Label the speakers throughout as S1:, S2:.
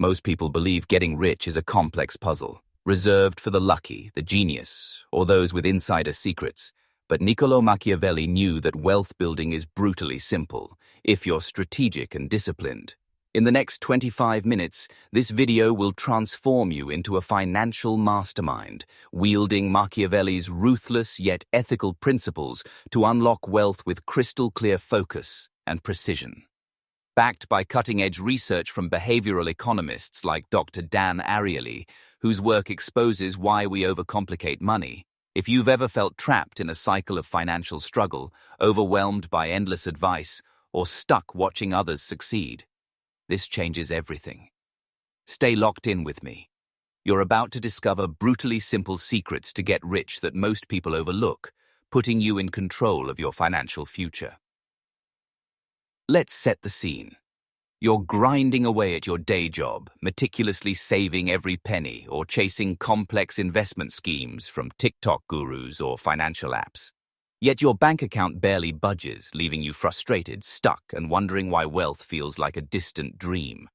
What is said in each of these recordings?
S1: Most people believe getting rich is a complex puzzle, reserved for the lucky, the genius, or those with insider secrets. But Niccolo Machiavelli knew that wealth building is brutally simple, if you're strategic and disciplined. In the next 25 minutes, this video will transform you into a financial mastermind, wielding Machiavelli's ruthless yet ethical principles to unlock wealth with crystal-clear focus and precision. Backed by cutting-edge research from behavioral economists like Dr. Dan Ariely, whose work exposes why we overcomplicate money. If you've ever felt trapped in a cycle of financial struggle, overwhelmed by endless advice, or stuck watching others succeed, this changes everything. Stay locked in with me. You're about to discover brutally simple secrets to get rich that most people overlook, putting you in control of your financial future. Let's set the scene. You're grinding away at your day job, meticulously saving every penny or chasing complex investment schemes from TikTok gurus or financial apps. Yet your bank account barely budges, leaving you frustrated, stuck, and wondering why wealth feels like a distant dream.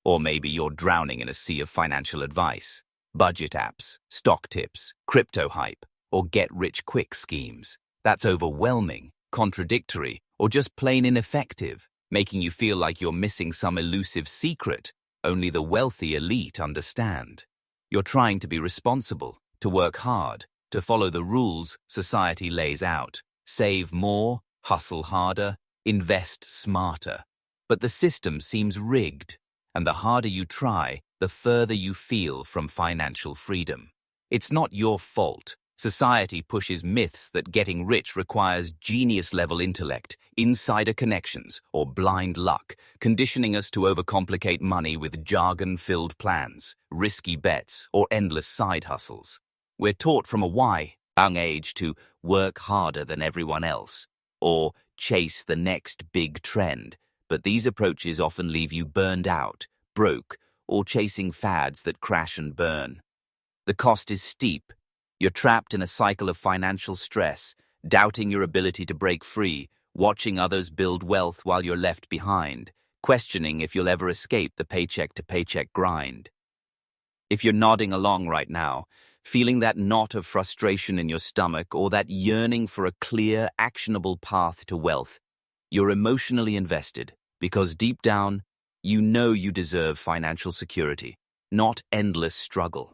S1: Or maybe you're drowning in a sea of financial advice, budget apps, stock tips, crypto hype, or get-rich-quick schemes. That's overwhelming, contradictory, or just plain ineffective, making you feel like you're missing some elusive secret only the wealthy elite understand. You're trying to be responsible, to work hard, to follow the rules society lays out. Save more, hustle harder, invest smarter. But the system seems rigged, and the harder you try, the further you feel from financial freedom. It's not your fault. Society pushes myths that getting rich requires genius-level intellect, insider connections, or blind luck, conditioning us to overcomplicate money with jargon-filled plans, risky bets, or endless side hustles. We're taught from a young age to work harder than everyone else, or chase the next big trend, but these approaches often leave you burned out, broke, or chasing fads that crash and burn. The cost is steep. You're trapped in a cycle of financial stress, doubting your ability to break free, watching others build wealth while you're left behind, questioning if you'll ever escape the paycheck-to-paycheck grind. If you're nodding along right now, feeling that knot of frustration in your stomach or that yearning for a clear, actionable path to wealth, you're emotionally invested because deep down, you know you deserve financial security, not endless struggle.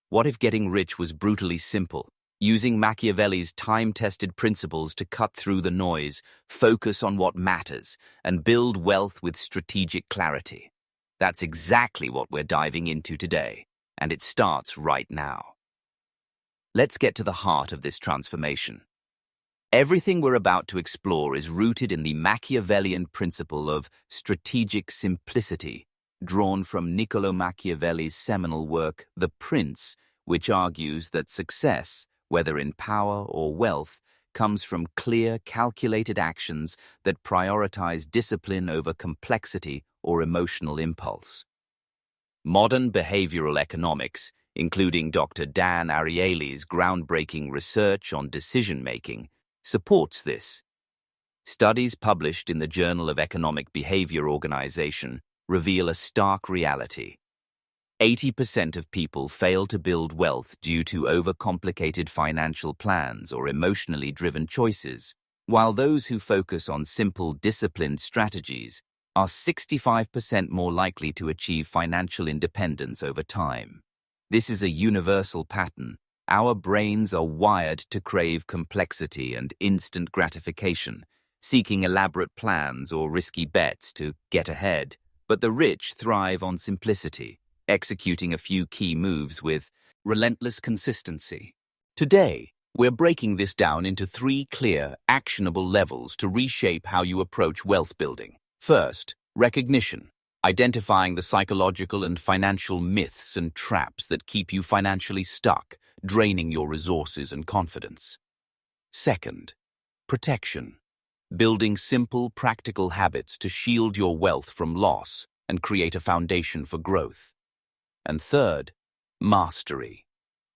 S1: What if getting rich was brutally simple, using Machiavelli's time-tested principles to cut through the noise, focus on what matters, and build wealth with strategic clarity? That's exactly what we're diving into today, and it starts right now. Let's get to the heart of this transformation. Everything we're about to explore is rooted in the Machiavellian principle of strategic simplicity, drawn from Niccolo Machiavelli's seminal work, The Prince, which argues that success, whether in power or wealth, comes from clear, calculated actions that prioritize discipline over complexity or emotional impulse. Modern behavioral economics, including Dr. Dan Ariely's groundbreaking research on decision-making, supports this. Studies published in the Journal of Economic Behavior Organization reveal a stark reality. 80% of people fail to build wealth due to overcomplicated financial plans or emotionally driven choices, while those who focus on simple, disciplined strategies are 65% more likely to achieve financial independence over time. This is a universal pattern. Our brains are wired to crave complexity and instant gratification, seeking elaborate plans or risky bets to get ahead. But the rich thrive on simplicity, executing a few key moves with relentless consistency. Today, we're breaking this down into 3 clear, actionable levels to reshape how you approach wealth building. First, recognition. Identifying the psychological and financial myths and traps that keep you financially stuck, draining your resources and confidence. Second, protection. Building simple, practical habits to shield your wealth from loss and create a foundation for growth. And third, mastery.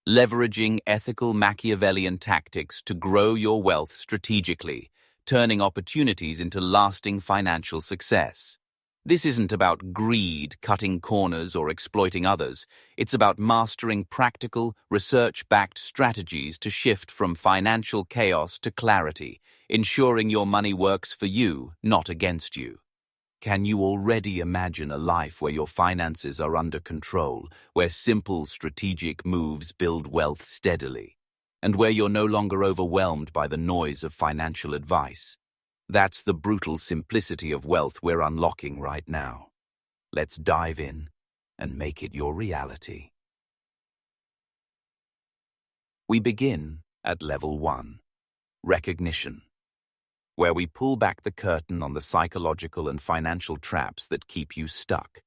S1: Leveraging ethical Machiavellian tactics to grow your wealth strategically, turning opportunities into lasting financial success. This isn't about greed, cutting corners, or exploiting others. It's about mastering practical, research-backed strategies to shift from financial chaos to clarity, ensuring your money works for you, not against you. Can you already imagine a life where your finances are under control, where simple, strategic moves build wealth steadily, and where you're no longer overwhelmed by the noise of financial advice? That's the brutal simplicity of wealth we're unlocking right now. Let's dive in and make it your reality. We begin at level 1, recognition, where we pull back the curtain on the psychological and financial traps that keep you stuck,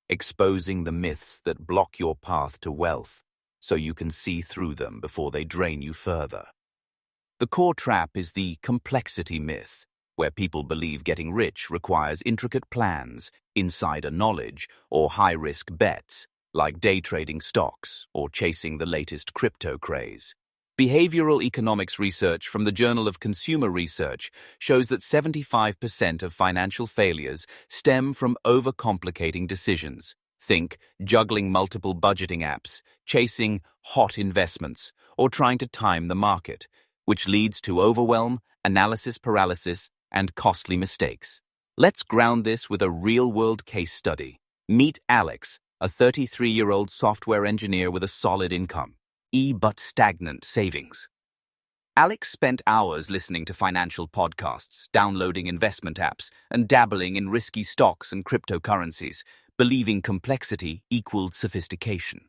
S1: exposing the myths that block your path to wealth so you can see through them before they drain you further. The core trap is the complexity myth, where people believe getting rich requires intricate plans, insider knowledge, or high-risk bets, like day trading stocks or chasing the latest crypto craze. Behavioral economics research from the Journal of Consumer Research shows that 75% of financial failures stem from overcomplicating decisions. Think juggling multiple budgeting apps, chasing hot investments, or trying to time the market, which leads to overwhelm, analysis paralysis, and costly mistakes. Let's ground this with a real-world case study. Meet Alex, a 33-year-old software engineer with a solid income, but stagnant savings. Alex spent hours listening to financial podcasts, downloading investment apps, and dabbling in risky stocks and cryptocurrencies, believing complexity equaled sophistication.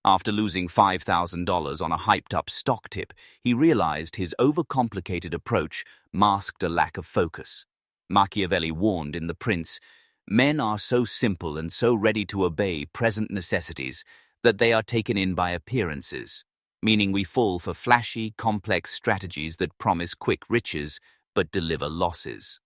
S1: After losing $5,000 on a hyped-up stock tip, he realized his overcomplicated approach masked a lack of focus. Machiavelli warned in The Prince, "Men are so simple and so ready to obey present necessities that they are taken in by appearances," meaning we fall for flashy, complex strategies that promise quick riches but deliver losses.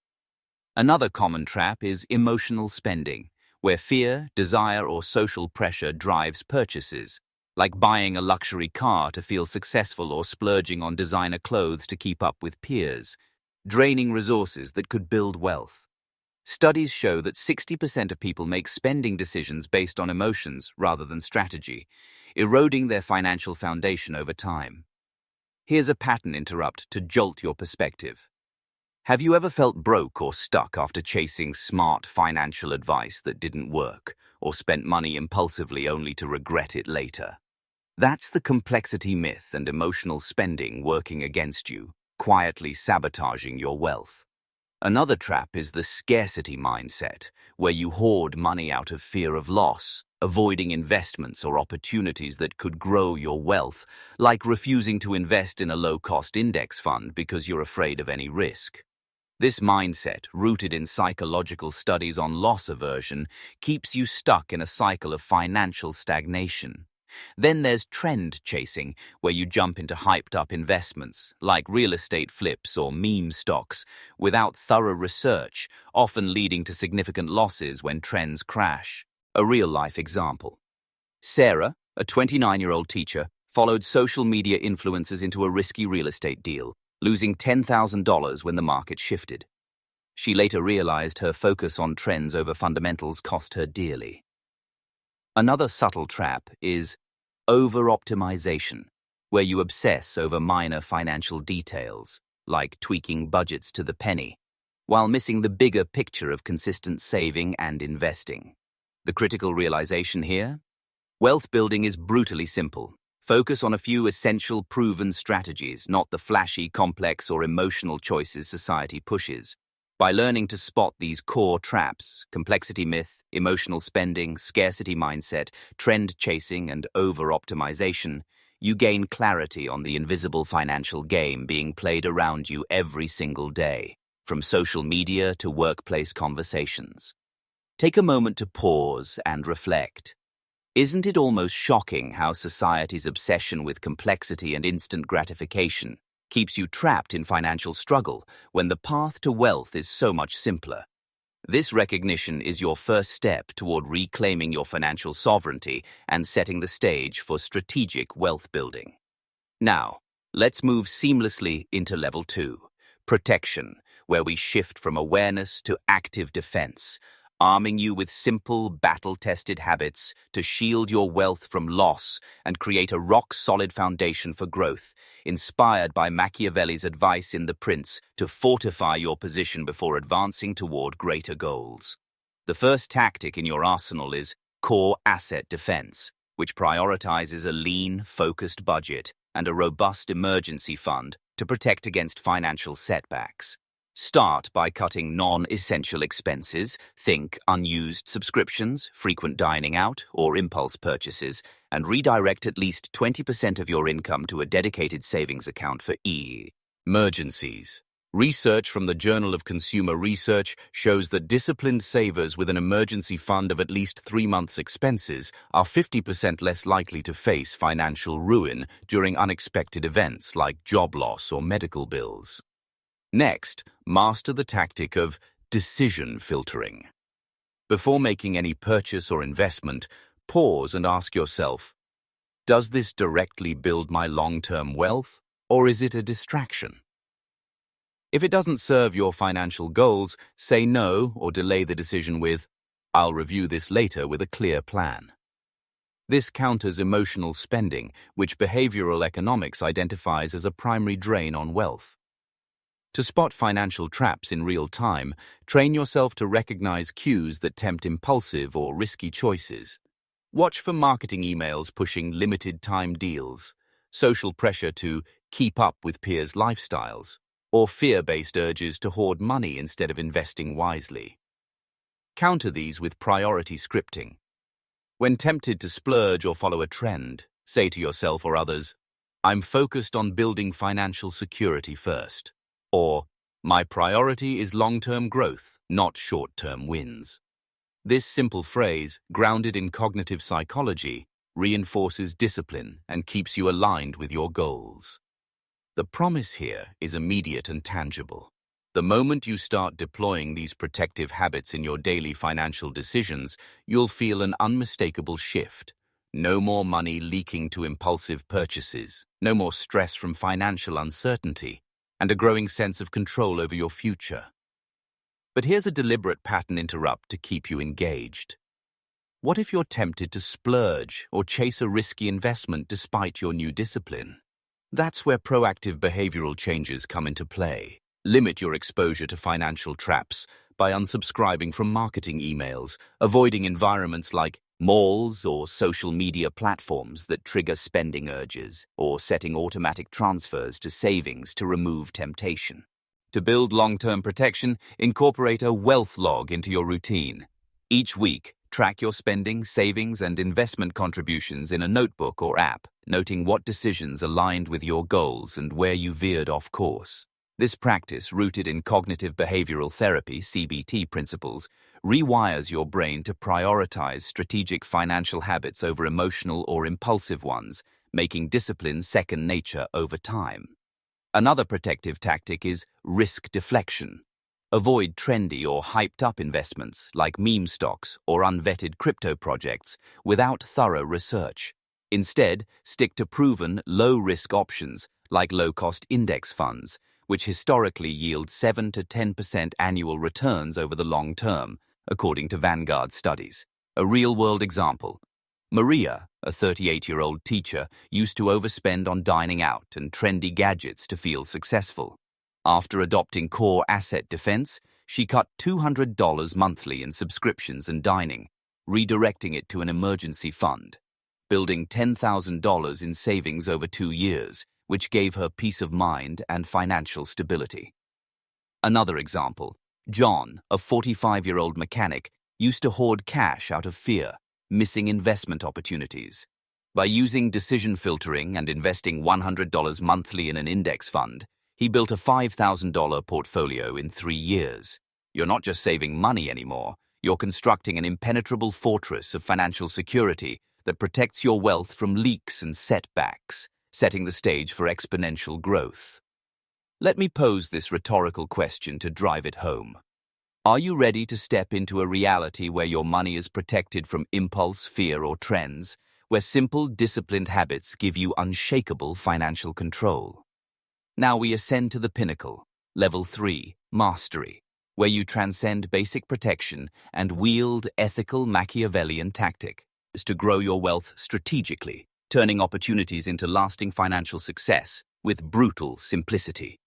S1: Another common trap is emotional spending, where fear, desire, or social pressure drives purchases, like buying a luxury car to feel successful or splurging on designer clothes to keep up with peers, draining resources that could build wealth. Studies show that 60% of people make spending decisions based on emotions rather than strategy, eroding their financial foundation over time. Here's a pattern interrupt to jolt your perspective. Have you ever felt broke or stuck after chasing smart financial advice that didn't work, or spent money impulsively only to regret it later? That's the complexity myth and emotional spending working against you, quietly sabotaging your wealth. Another trap is the scarcity mindset, where you hoard money out of fear of loss, avoiding investments or opportunities that could grow your wealth, like refusing to invest in a low-cost index fund because you're afraid of any risk. This mindset, rooted in psychological studies on loss aversion, keeps you stuck in a cycle of financial stagnation. Then there's trend chasing, where you jump into hyped-up investments, like real estate flips or meme stocks, without thorough research, often leading to significant losses when trends crash. A real-life example. Sarah, a 29-year-old teacher, followed social media influencers into a risky real estate deal, losing $10,000 when the market shifted. She later realized her focus on trends over fundamentals cost her dearly. Another subtle trap is over-optimization, where you obsess over minor financial details, like tweaking budgets to the penny, while missing the bigger picture of consistent saving and investing. The critical realization here? Wealth building is brutally simple. Focus on a few essential, proven strategies, not the flashy, complex, or emotional choices society pushes. By learning to spot these core traps, complexity myth, emotional spending, scarcity mindset, trend chasing, and over-optimization, you gain clarity on the invisible financial game being played around you every single day, from social media to workplace conversations. Take a moment to pause and reflect. Isn't it almost shocking how society's obsession with complexity and instant gratification keeps you trapped in financial struggle when the path to wealth is so much simpler? This recognition is your first step toward reclaiming your financial sovereignty and setting the stage for strategic wealth building. Now, let's move seamlessly into level 2, protection, where we shift from awareness to active defense, arming you with simple, battle-tested habits to shield your wealth from loss and create a rock-solid foundation for growth, inspired by Machiavelli's advice in The Prince to fortify your position before advancing toward greater goals. The first tactic in your arsenal is core asset defense, which prioritizes a lean, focused budget and a robust emergency fund to protect against financial setbacks. Start by cutting non-essential expenses, think unused subscriptions, frequent dining out, or impulse purchases, and redirect at least 20% of your income to a dedicated savings account for emergencies. Research from the Journal of Consumer Research shows that disciplined savers with an emergency fund of at least 3 months' expenses are 50% less likely to face financial ruin during unexpected events like job loss or medical bills. Next, master the tactic of decision filtering. Before making any purchase or investment, pause and ask yourself, does this directly build my long-term wealth, or is it a distraction? If it doesn't serve your financial goals, say no or delay the decision with, I'll review this later with a clear plan. This counters emotional spending, which behavioral economics identifies as a primary drain on wealth. To spot financial traps in real time, train yourself to recognize cues that tempt impulsive or risky choices. Watch for marketing emails pushing limited-time deals, social pressure to keep up with peers' lifestyles, or fear-based urges to hoard money instead of investing wisely. Counter these with priority scripting. When tempted to splurge or follow a trend, say to yourself or others, I'm focused on building financial security first. Or, my priority is long-term growth, not short-term wins. This simple phrase, grounded in cognitive psychology, reinforces discipline and keeps you aligned with your goals. The promise here is immediate and tangible. The moment you start deploying these protective habits in your daily financial decisions, you'll feel an unmistakable shift. No more money leaking to impulsive purchases, no more stress from financial uncertainty, and a growing sense of control over your future. But here's a deliberate pattern interrupt to keep you engaged. What if you're tempted to splurge or chase a risky investment despite your new discipline? That's where proactive behavioral changes come into play. Limit your exposure to financial traps by unsubscribing from marketing emails, avoiding environments like malls or social media platforms that trigger spending urges, or setting automatic transfers to savings to remove temptation. To build long-term protection, incorporate a wealth log into your routine. Each week, track your spending, savings, and investment contributions in a notebook or app, noting what decisions aligned with your goals and where you veered off course. This practice, rooted in cognitive behavioral therapy (CBT) principles, rewires your brain to prioritize strategic financial habits over emotional or impulsive ones, making discipline second nature over time. Another protective tactic is risk deflection. Avoid trendy or hyped-up investments like meme stocks or unvetted crypto projects without thorough research. Instead, stick to proven, low-risk options like low-cost index funds, which historically yield 7 to 10% annual returns over the long term, according to Vanguard studies. A real-world example. Maria, a 38-year-old teacher, used to overspend on dining out and trendy gadgets to feel successful. After adopting core asset defense, she cut $200 monthly in subscriptions and dining, redirecting it to an emergency fund, building $10,000 in savings over 2 years, which gave her peace of mind and financial stability. Another example, John, a 45-year-old mechanic, used to hoard cash out of fear, missing investment opportunities. By using decision filtering and investing $100 monthly in an index fund, he built a $5,000 portfolio in 3 years. You're not just saving money anymore, you're constructing an impenetrable fortress of financial security that protects your wealth from leaks and setbacks, setting the stage for exponential growth. Let me pose this rhetorical question to drive it home. Are you ready to step into a reality where your money is protected from impulse, fear, or trends, where simple, disciplined habits give you unshakable financial control? Now we ascend to the pinnacle, level 3, mastery. where you transcend basic protection and wield ethical Machiavellian tactics to grow your wealth strategically, turning opportunities into lasting financial success with brutal simplicity.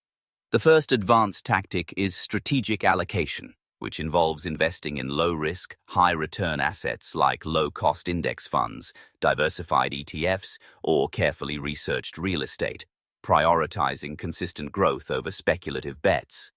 S1: The first advanced tactic is strategic allocation, which involves investing in low-risk, high-return assets like low-cost index funds, diversified ETFs, or carefully researched real estate, prioritizing consistent growth over speculative bets.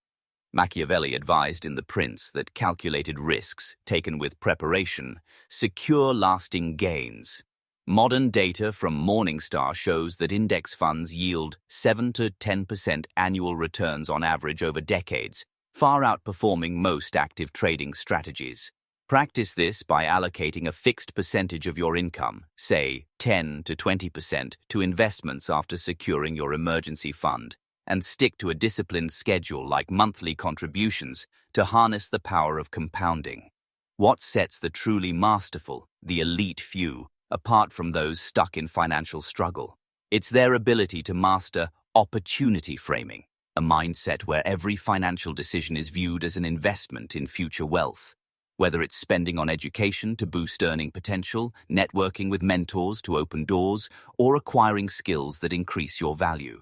S1: Machiavelli advised in The Prince that calculated risks, taken with preparation, secure lasting gains. Modern data from Morningstar shows that index funds yield 7 to 10% annual returns on average over decades, far outperforming most active trading strategies. Practice this by allocating a fixed percentage of your income, say 10 to 20%, to investments after securing your emergency fund, and stick to a disciplined schedule like monthly contributions to harness the power of compounding. What sets the truly masterful, the elite few, apart from those stuck in financial struggle? It's their ability to master opportunity framing, a mindset where every financial decision is viewed as an investment in future wealth. Whether it's spending on education to boost earning potential, networking with mentors to open doors, or acquiring skills that increase your value.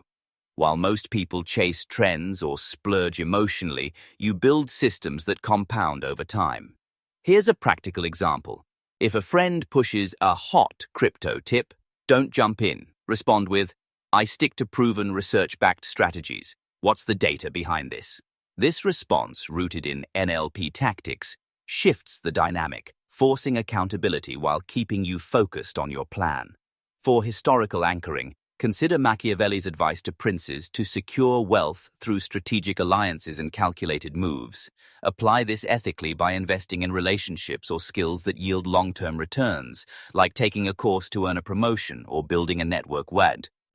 S1: While most people chase trends or splurge emotionally, you build systems that compound over time. Here's a practical example. If a friend pushes a hot crypto tip, don't jump in. Respond with, "I stick to proven research-backed strategies. What's the data behind this?" This response, rooted in NLP tactics, shifts the dynamic, forcing accountability while keeping you focused on your plan. For historical anchoring, consider Machiavelli's advice to princes to secure wealth through strategic alliances and calculated moves. Apply this ethically by investing in relationships or skills that yield long-term returns, like taking a course to earn a promotion or building a network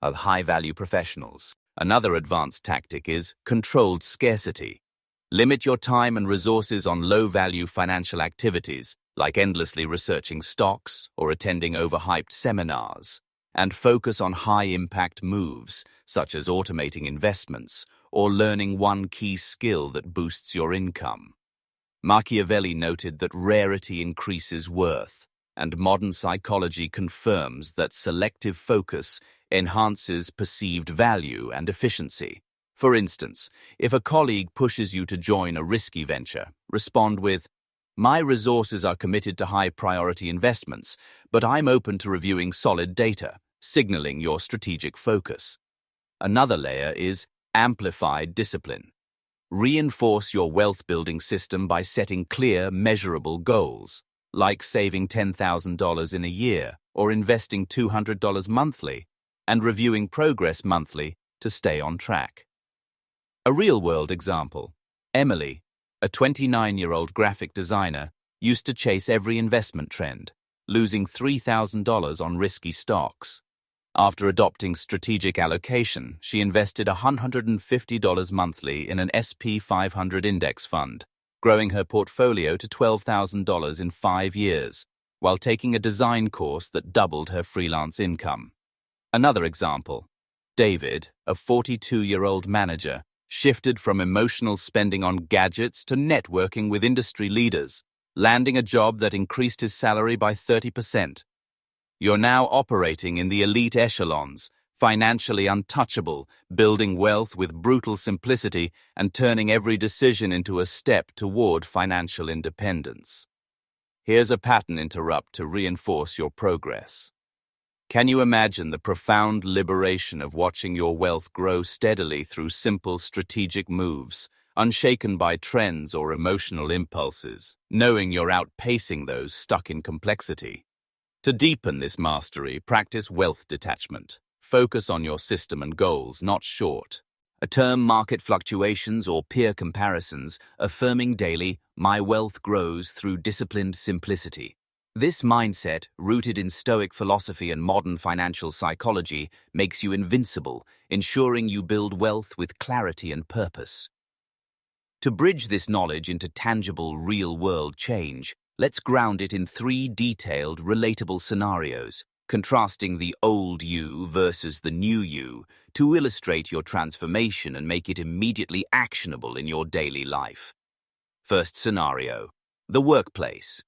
S1: of high-value professionals. Another advanced tactic is controlled scarcity. Limit your time and resources on low-value financial activities, like endlessly researching stocks or attending overhyped seminars, and focus on high-impact moves, such as automating investments or learning one key skill that boosts your income. Machiavelli noted that rarity increases worth, and modern psychology confirms that selective focus enhances perceived value and efficiency. For instance, if a colleague pushes you to join a risky venture, respond with, "My resources are committed to high-priority investments, but I'm open to reviewing solid data," signaling your strategic focus. Another layer is amplified discipline. Reinforce your wealth-building system by setting clear, measurable goals, like saving $10,000 in a year or investing $200 monthly, and reviewing progress monthly to stay on track. A real-world example. Emily, a 29-year-old graphic designer, used to chase every investment trend, losing $3,000 on risky stocks. After adopting strategic allocation, she invested $150 monthly in an SP 500 index fund, growing her portfolio to $12,000 in 5 years, while taking a design course that doubled her freelance income. Another example. David, a 42-year-old manager, shifted from emotional spending on gadgets to networking with industry leaders, landing a job that increased his salary by 30%. You're now operating in the elite echelons, financially untouchable, building wealth with brutal simplicity and turning every decision into a step toward financial independence. Here's a pattern interrupt to reinforce your progress. Can you imagine the profound liberation of watching your wealth grow steadily through simple strategic moves, unshaken by trends or emotional impulses, knowing you're outpacing those stuck in complexity? To deepen this mastery, practice wealth detachment. Focus on your system and goals, not short-term market fluctuations or peer comparisons, affirming daily, "My wealth grows through disciplined simplicity." This mindset, rooted in Stoic philosophy and modern financial psychology, makes you invincible, ensuring you build wealth with clarity and purpose. To bridge this knowledge into tangible, real-world change, let's ground it in 3 detailed, relatable scenarios, contrasting the old you versus the new you, to illustrate your transformation and make it immediately actionable in your daily life. First scenario. The workplace.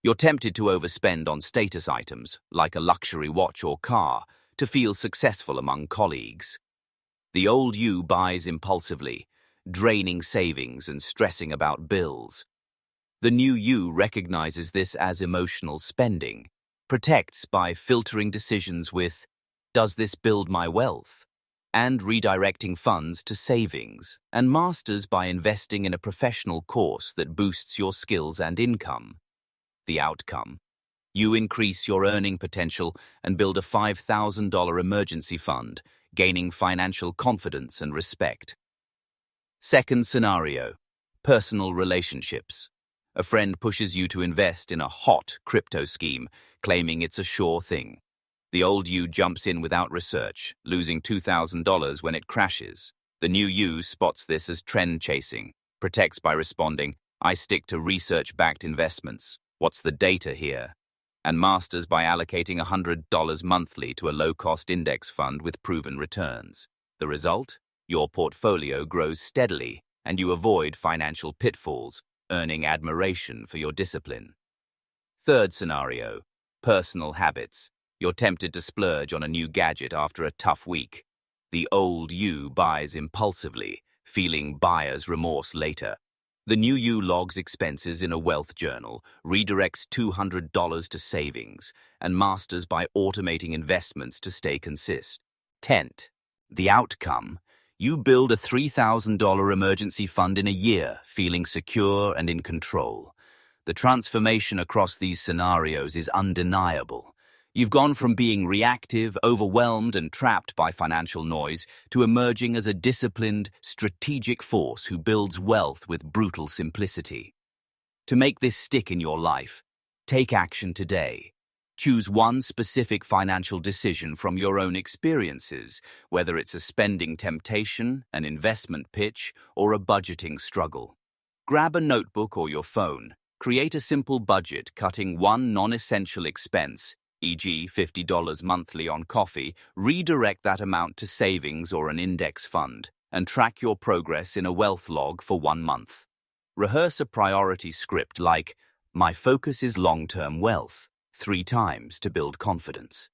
S1: You're tempted to overspend on status items, like a luxury watch or car, to feel successful among colleagues. The old you buys impulsively, draining savings and stressing about bills. The new you recognizes this as emotional spending, protects by filtering decisions with, "Does this build my wealth?" and redirecting funds to savings, and masters by investing in a professional course that boosts your skills and income. The outcome: you increase your earning potential and build a $5,000 emergency fund, gaining financial confidence and respect. Second scenario. Personal relationships. A friend pushes you to invest in a hot crypto scheme, claiming it's a sure thing. The old you jumps in without research, losing $2,000 when it crashes. The new you spots this as trend chasing, protects by responding, "I stick to research-backed investments. What's the data here?" and masters by allocating $100 monthly to a low-cost index fund with proven returns. The result? Your portfolio grows steadily, and you avoid financial pitfalls, earning admiration for your discipline. Third scenario. Personal habits. You're tempted to splurge on a new gadget after a tough week. The old you buys impulsively, feeling buyer's remorse later. The new you logs expenses in a wealth journal, redirects $200 to savings, and masters by automating investments to stay consistent. The outcome: you build a $3,000 emergency fund in a year, feeling secure and in control. The transformation across these scenarios is undeniable. You've gone from being reactive, overwhelmed, and trapped by financial noise to emerging as a disciplined, strategic force who builds wealth with brutal simplicity. To make this stick in your life, take action today. Choose one specific financial decision from your own experiences, whether it's a spending temptation, an investment pitch, or a budgeting struggle. Grab a notebook or your phone. Create a simple budget, cutting one non-essential expense, e.g. $50 monthly on coffee, redirect that amount to savings or an index fund, and track your progress in a wealth log for 1 month. Rehearse a priority script like, "My focus is long-term wealth," 3 times to build confidence.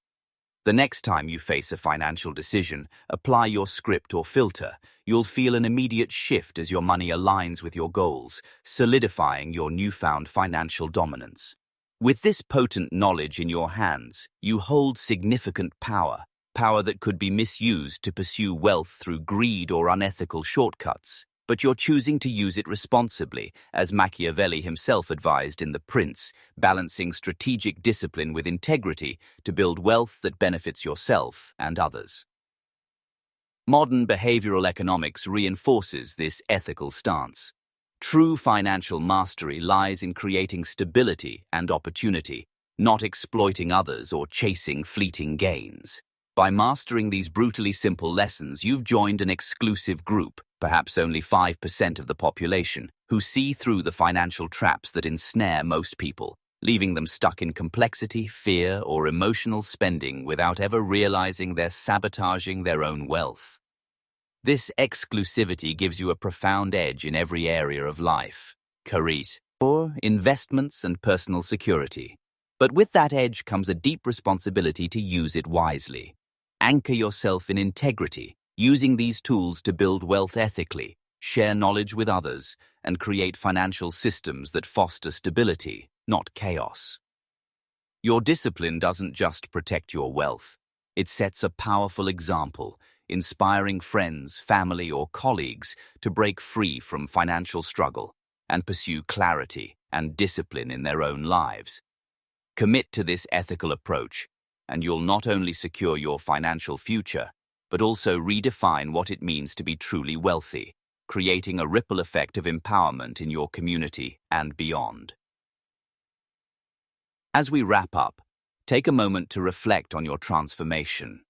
S1: The next time you face a financial decision, apply your script or filter. You'll feel an immediate shift as your money aligns with your goals, solidifying your newfound financial dominance. With this potent knowledge in your hands, you hold significant power that could be misused to pursue wealth through greed or unethical shortcuts. But you're choosing to use it responsibly, as Machiavelli himself advised in The Prince, balancing strategic discipline with integrity to build wealth that benefits yourself and others. Modern behavioral economics reinforces this ethical stance. True financial mastery lies in creating stability and opportunity, not exploiting others or chasing fleeting gains. By mastering these brutally simple lessons, you've joined an exclusive group, perhaps only 5% of the population, who see through the financial traps that ensnare most people, leaving them stuck in complexity, fear, or emotional spending without ever realizing they're sabotaging their own wealth. This exclusivity gives you a profound edge in every area of life: career, investments, and personal security. But with that edge comes a deep responsibility to use it wisely. Anchor yourself in integrity, using these tools to build wealth ethically, share knowledge with others, and create financial systems that foster stability, not chaos. Your discipline doesn't just protect your wealth. It sets a powerful example, inspiring friends, family, or colleagues to break free from financial struggle and pursue clarity and discipline in their own lives. Commit to this ethical approach, and you'll not only secure your financial future, but also redefine what it means to be truly wealthy, creating a ripple effect of empowerment in your community and beyond. As we wrap up, take a moment to reflect on your transformation.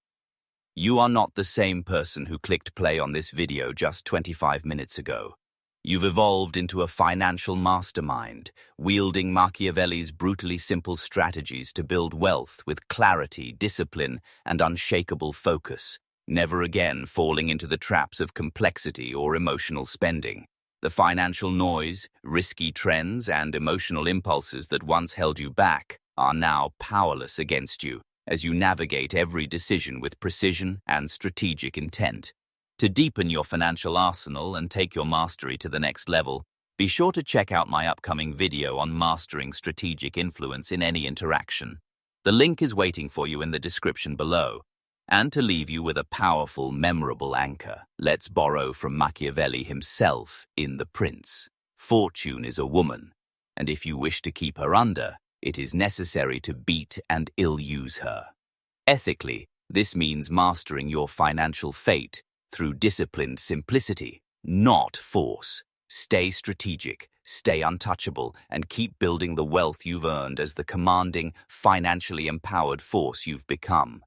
S1: You are not the same person who clicked play on this video just 25 minutes ago. You've evolved into a financial mastermind, wielding Machiavelli's brutally simple strategies to build wealth with clarity, discipline, and unshakable focus, never again falling into the traps of complexity or emotional spending. The financial noise, risky trends, and emotional impulses that once held you back are now powerless against you as you navigate every decision with precision and strategic intent. To deepen your financial arsenal and take your mastery to the next level, be sure to check out my upcoming video on mastering strategic influence in any interaction. The link is waiting for you in the description below. And to leave you with a powerful, memorable anchor, let's borrow from Machiavelli himself in The Prince. Fortune is a woman, and if you wish to keep her under, it is necessary to beat and ill-use her. Ethically, this means mastering your financial fate through disciplined simplicity, not force. Stay strategic, stay untouchable, and keep building the wealth you've earned as the commanding, financially empowered force you've become.